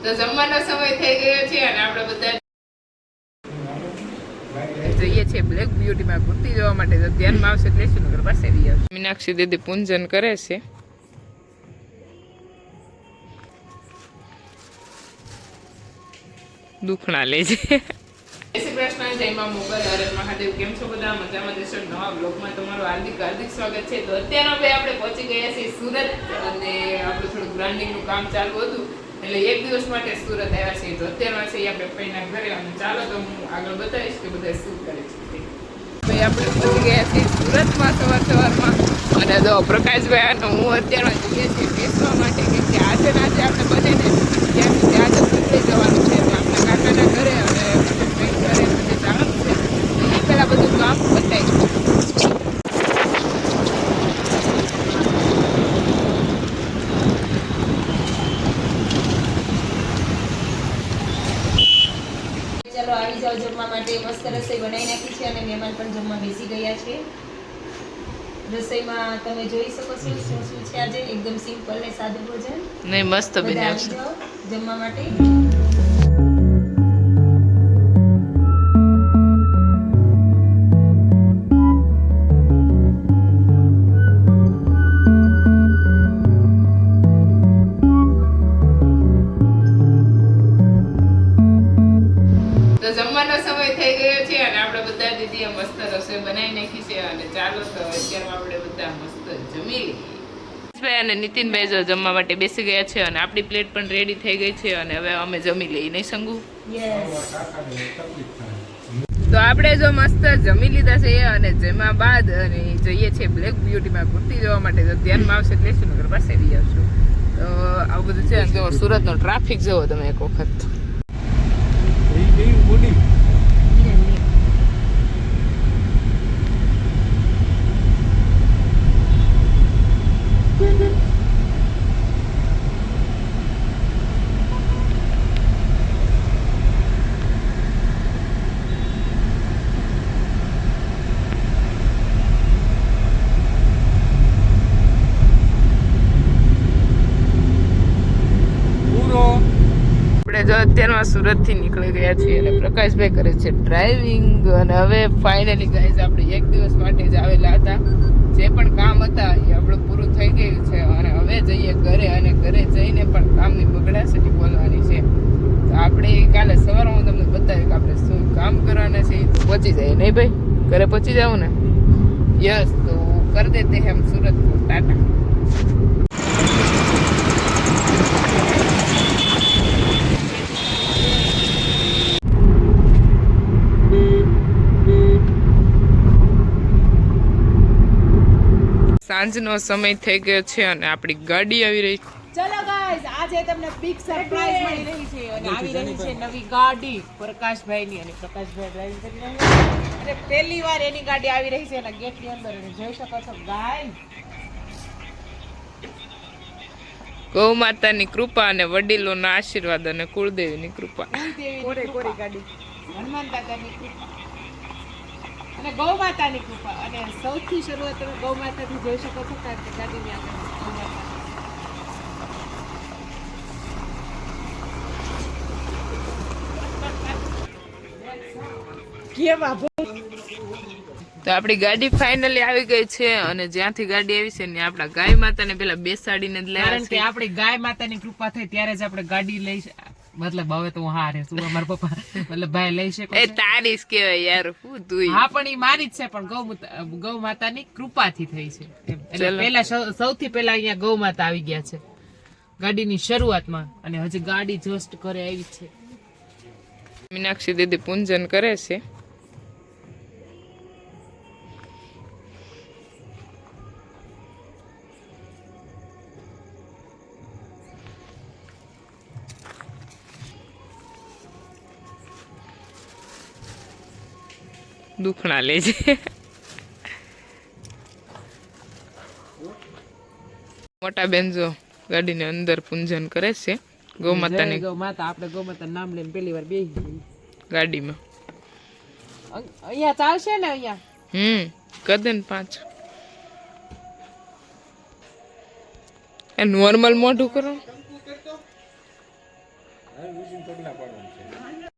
તો જમવાનો સમય થઈ ગયો છે અને આપણે બધા જઈએ છીએ બ્લેક બ્યુટીમાં કુર્તી જોવા માટે. તો ધ્યાનમાં આવશે એટલે શું નગર પાસે આવી આવશે. મીનાક્ષી દીદી પૂંજન કરે છે. દુખણા લે છે. જય શ્રી કૃષ્ણ, જય માં મોગલ, હરે મહાદેવ. કેમ છો બધા? મજામાં જશો? નવા બ્લોગમાં તમારું હાર્દિક હાર્દિક સ્વાગત છે. તો અત્યારે આપણે પહોંચી ગયા છીએ સુરત અને આપણું થોડું બ્રાન્ડિંગનું કામ ચાલુ હતું એટલે એક દિવસ માટે સુરત આવ્યા છીએ. તો અત્યારમાં છે આપણે પૈના ઘરે અને ચાલો તો હું આગળ બતાવીશ કે બધા શું કરે છે. ભાઈ આપણે પહોંચી ગયા છીએ સુરતમાં સવારમાં અને જો પ્રકાશભાઈ અને હું અત્યારમાં જઈએ છીએ બેસવા માટે કે આજે ને આજે આપણે બને ને ત્યાં સુધી આજે સુરત જવાનું છે. આપણા કાકાના ઘરે અને કંઈ ઘરે બધે જવાનું છે. એ પહેલાં બધું કામ બતાવી. ચાલો આવી જાઓ જમવા માટે. મસ્ત રસોઈ બનાવી નાખી છે અને મહેમાન પણ જમવા બેસી ગયા છે. રસોઈમાં તમે જોઈ શકો છો શું શું છે આજે. એકદમ સિમ્પલ ને સાદું ભોજન. નહીં, મસ્ત બન્યા છે. જમવા માટે જમવાનો સમય થઈ ગયો છે અને આપણે બધા દીદીએ મસ્ત રસોઈ બનાવી નાખી છે અને ચાલો તો અત્યારમાં આપણે બધા મસ્ત જમી લઈએ. અને નીતિનભાઈ જો જમવા માટે બેસી ગયા છે અને આપણી પ્લેટ પણ રેડી થઈ ગઈ છે અને હવે અમે જમી લઈએ. નહીં સંગુ? તો આપણે જો મસ્ત જમી લીધા છે અને જેમાં બાદ અને જઈએ છીએ બ્લેક બ્યુટીમાં કુર્તી જોવા માટે. તો ધ્યાનમાં આવશે એટલે શું નગર પાસે આવી આવશું. તો આવું બધું છે. જો સુરતનો ટ્રાફિક જુઓ તમે એક વખત. અત્યારમાં સુરત થી નીકળી ગયા છીએ અને પ્રકાશભાઈ કરે છે ડ્રાઇવિંગ. અને હવે ફાઇનલી ગાઈઝ આપણે એક દિવસ માટે જ આવેલા હતા. જે પણ કામ હતા એ આપણું પૂરું થઈ ગયું છે અને હવે જઈએ ઘરે અને ઘરે જઈને પણ કામની બગડાસટી બોલવાની છે. તો આપણે કાલે સવારે હું તમને બતાવ્યું કે આપણે શું કામ કરવાના છે. તો પહોંચી જાય નહીં ભાઈ? ઘરે પહોંચી જાવ ને? યસ. તો કરી દેતે હમ સુરત કો ટાટા. સાંજનો સમય થઈ ગયો છે અને આપણી ગાડી આવી રહી છે. ચલો ગાઈઝ, આજે તમને બિગ સરપ્રાઈઝ મળી રહી છે અને આવી રહી છે નવી ગાડી પ્રકાશભાઈ ની. અને પ્રકાશભાઈ ડ્રાઈવ કરી રહ્યા છે અને પહેલી વાર એની ગાડી આવી રહી છે અને ગેટ ની અંદર જોઈ શકો છો ગાઈઝ. ગૌ માતાની કૃપા અને વડીલોના આશીર્વાદ અને કુળદેવીની કૃપા. કોરી ગાડી હનુમાન દાદાની કૃપા અને ગૌ માતાની કૃપા. અને સૌથી શરૂઆત તમે ગૌ માતાથી જોઈ શકો છો કારણ કે ગાડીની આગળ ગૌ માતા. તો આપણી ગાડી ફાઇનલી આવી ગઈ છે અને જ્યાંથી ગાડી આવી છે ને આપણા ગાય માતાને પેલા બેસાડીને જ લાવ્યા. કારણ કે આપણી ગાય માતાની કૃપા થઈ ત્યારે જ આપણે ગાડી લઈ. મતલબ હવે તો હું હારે છું. મારા પપ્પા મતલબ ભાઈ લઈ શકે. એ તારી જ કહેવાય યાર. હું તું? હા પણ એ મારી જ છે પણ ગૌ માતાની કૃપાથી થઈ છે. એટલે પહેલા સૌથી પહેલા અહીંયા ગૌ માતા આવી ગયા છે ગાડીની શરૂઆતમાં અને હજી ગાડી જસ્ટ ઘરે આવી છે. મીનાક્ષી દીદી પૂંજન કરે છે. દુખણા લે છે. મોટા બેન જો ગાડીની અંદર પૂંજન કરે છે. ગૌ માતાની. ગૌ માતા આપણે ગૌ માતાનું નામ લઈને પહેલી વાર બેસી ગાડીમાં. અહીંયા ચાલશે ને? અહીંયા કદન 5 એ નોર્મલ મોઢું કરો. હવે ઉસીને પગલાં પાડવાનું છે